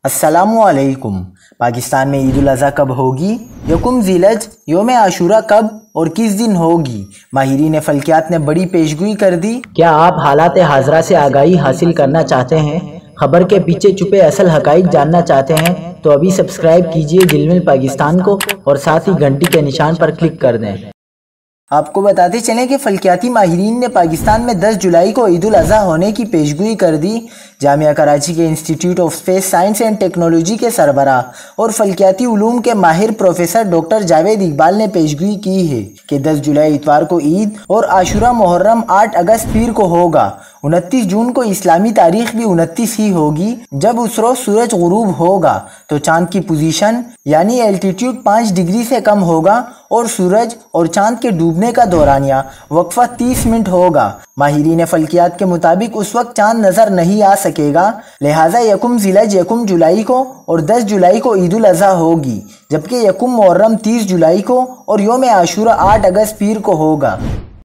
السلام علیکم۔ پاکستان میں عید الاضحیٰ کب ہوگی؟ یکم ذی الحج یوم عاشوراء کب اور کس دن ہوگی؟ ماہرین فلکیات نے بڑی پیشگوئی کر دی۔ کیا آپ حالات حاضرہ سے آگاہی حاصل کرنا چاہتے ہیں؟ خبر کے پیچھے چھپے اصل حقائق جاننا چاہتے ہیں تو ابھی سبسکرائب کیجئے جلمل پاکستان کو اور ساتھ ہی گھنٹی کے نشان پر کلک کر دیں۔ آپ کو بتاتے چلیں کہ فلکیاتی ماہرین نے پاکستان میں 10 جولائی کو عید الاضحیٰ ہونے کی پیشگوئی کر دی۔ جامعہ کراچی کے institute of space science and technology کے سربراہ اور فلکیاتی علوم کے ماہر پروفیسر ڈاکٹر جاوید اقبال نے پیشگوئی کی ہے کہ 10 جولائی اتوار کو عید اور عاشوراء محرم 8 اگست پیر کو ہوگا۔ 29 جون کو اسلامی تاریخ بھی 29 ہی ہوگی جب اس روز سورج غروب ہوگا تو چاند کی پوزیشن یعنی الٹیٹیوڈ 5 ڈگری سے کم ہوگا اور سورج اور چاند کے ڈوبنے کا دورانیہ وقفہ 30 منٹ ہوگا۔ ماہرین فلکیات کے مطابق اس وقت چاند نظر نہیں آ سکے گا، لہٰذا یکم ذی الحج یکم جولائی کو اور 10 جولائی کو عید الاضحیٰ ہوگی، جبکہ یکم محرم 30 جولائی کو اور یوم عاشوراء 8 اگست پیر کو ہوگا۔